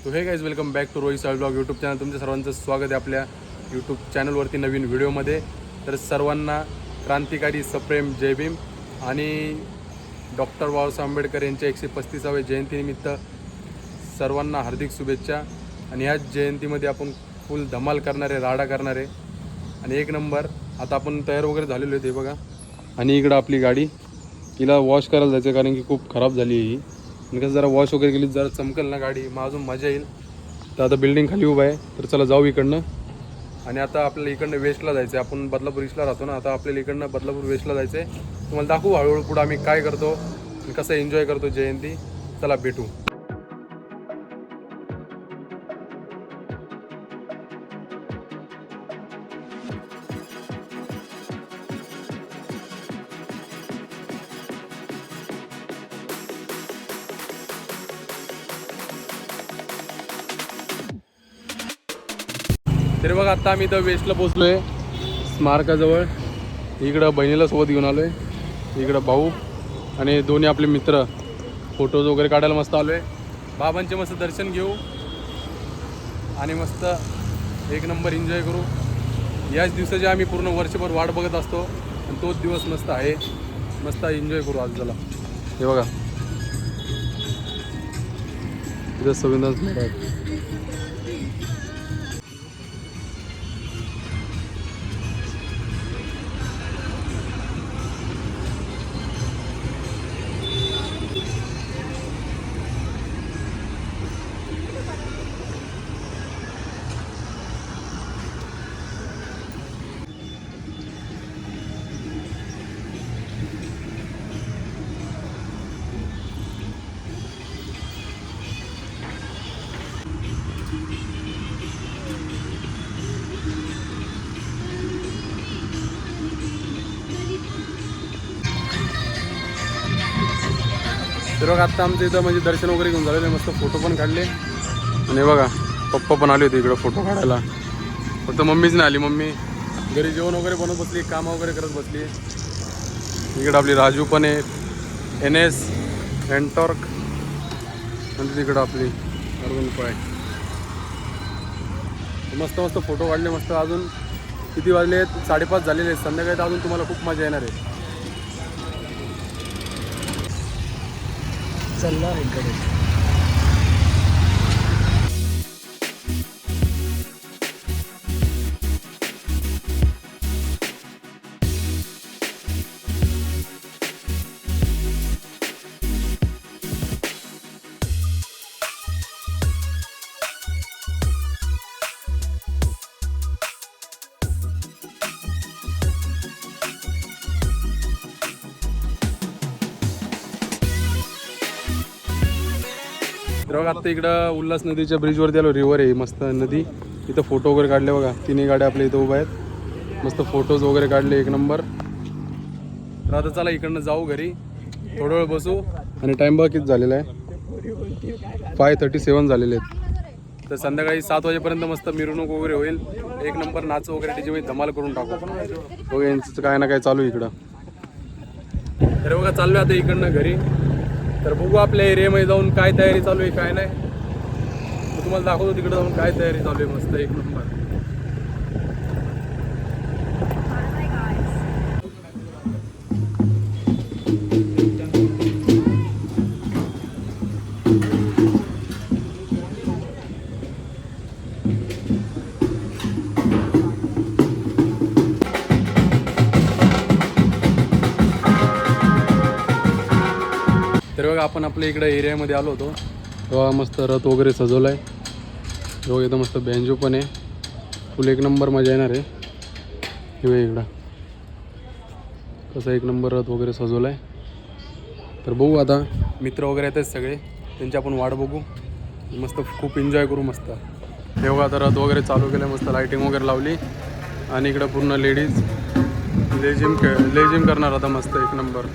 तो hey guys welcome back to Rohit साळ blog YouTube channel. तुमच्या सर्वांचं स्वागत आहे आपल्या यूट्यूब चॅनलवरती नवीन व्हिडिओमध्ये. तर सर्वांना क्रांतिकारी सप्रेम जय भीम आणि डॉक्टर बाबासाहेब आंबेडकर यांच्या 135व्या जयंतीनिमित्त सर्वांना हार्दिक शुभेच्छा. आणि ह्याच जयंतीमध्ये आपण फुल धमाल करणारे, राडा करणारे आणि एक नंबर. आता आपण तयार वगैरे झालेलो आहे ते बघा. आणि इकडं आपली गाडी, तिला वॉश करायला जायचं कारण की खूप खराब झाली आहे ही. आणि कसं जरा वॉश वगैरे केली जरा चमकेल ना गाडी, मग अजून मजा येईल. तर आता बिल्डिंग खाली उभा आहे, तर चला जाऊ इकडनं. आणि आता आपल्याला इकडनं वेस्टला जायचं आहे. आपण बदलापूर ईस्टला राहतो ना, आता आपल्याला इकडनं बदलापूर वेस्टला जायचं आहे. तुम्हाला दाखवू हळूहळू पुढं आम्ही काय करतो आणि कसं एन्जॉय करतो जयंती. चला भेटू. तरी बघा आता आम्ही इथं वेस्टला पोचलो आहे, स्मारकाजवळ. इकडं बहिणीला सोबत घेऊन आलो आहे, इकडं भाऊ आणि दोन्ही आपले मित्र. फोटोज वगैरे काढायला मस्त आलो आहे. बाबांचे मस्त दर्शन घेऊ आणि मस्त एक नंबर एन्जॉय करू. याच दिवसाची आम्ही पूर्ण वर्षभर वाट बघत असतो आणि तोच दिवस मस्त आहे. मस्त एन्जॉय करू आज. झाला हे बघा, इथं संविधान स्मारक. तर बघा आत्ता आमचं इथं म्हणजे दर्शन वगैरे घेऊन झालेलं आहे. मस्त फोटो पण काढले. आणि बघा पप्पा पण आले होते इकडं फोटो काढायला. फक्त मम्मीच नाही आली. मम्मी घरी जेवण वगैरे बनवत बसली, काम वगैरे करत बसली. इकडं आपली राजू पण आहे, NS एनटॉर्क. आणि तिकडं आपली अरविंद पाय. मस्त मस्त फोटो काढले मस्त. अजून किती वाजले आहेत? 5:30 झालेले आहेत. संध्याकाळी तर अजून तुम्हाला खूप मजा येणार आहे. चला इकडे. तर बघा आत्ता इकडं उल्हास नदीच्या ब्रिजवरती आलो. रिव्हर आहे मस्त नदी. इथं फोटो वगैरे काढले बघा. तिन्ही गाड्या आपल्या इथं उभ्या आहेत. मस्त फोटोज वगैरे काढले एक नंबर. तर आता चला इकडनं जाऊ घरी, थोडा वेळ बसू. आणि टाईम बघा किती झालेला आहे, 5:37 झालेले आहेत. तर संध्याकाळी 7 वाजेपर्यंत मस्त मिरवणूक वगैरे होईल. एक नंबर नाच वगैरे त्याच्यामध्ये धमाल करून टाकू. बघा यांचं काय ना काय चालू इकडं. तर बघा चाललो आता इकडनं घरी. तर बघू आपल्या एरियामध्ये जाऊन काय तयारी चालू आहे काय नाही. तर तुम्हाला दाखवतो तिकडे जाऊन काय तयारी चालू आहे. मस्त एक नंबर. तर बघा आपण आपल्या इकडे एरियामध्ये आलो होतो तेव्हा मस्त रथ वगैरे सजवला आहे. तेव्हा इथं मस्त बँजो पण आहे. फुल एक नंबर मजा येणार आहे. हे बघा इकडं कसं एक नंबर रथ वगैरे सजवला आहे. तर बघू आता मित्र वगैरे येतात सगळे, त्यांची आपण वाट बघू. मस्त खूप एन्जॉय करू मस्त. हे बघा आता रथ वगैरे चालू केलं, मस्त लाईटिंग वगैरे लावली. आणि इकडं पूर्ण लेडीज लेझिम करणार आता मस्त एक नंबर.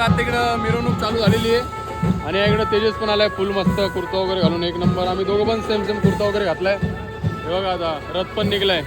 बघा आता इकडं मिरवणूक चालू झालेली आहे आणि या इकडं तेजस पण आलाय फुल मस्त कुर्ता वगैरे घालून एक नंबर. आम्ही दोघं पण सेम सेम कुर्ता वगैरे घातलाय. हे बघा आता रथ पण निघलाय.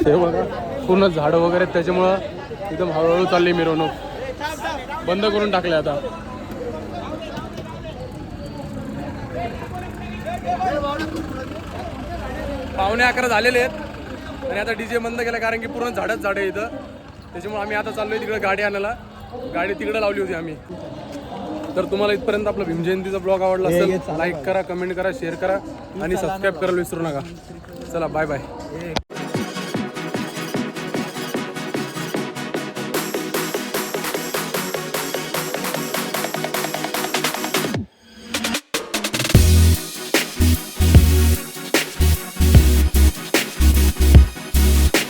हे बघा पूर्ण झाडं वगैरे आहेत, त्याच्यामुळं एकदम हळूहळू चालली मिरवणूक. बंद करून टाकले आता. पावणे 11 झालेले आहेत आणि आता डीजे बंद केला कारण की पूर्ण झाडच झाडं आहे इथं. त्याच्यामुळे आम्ही आता चाललोय तिकडे गाडी आणायला. गाडी तिकडे लावली होती आम्ही. तर तुम्हाला इथपर्यंत आपला भीम जयंतीचा ब्लॉग आवडला असेल लाईक करा, कमेंट करा, शेअर करा आणि सबस्क्राईब करायला विसरू नका. चला बाय बाय.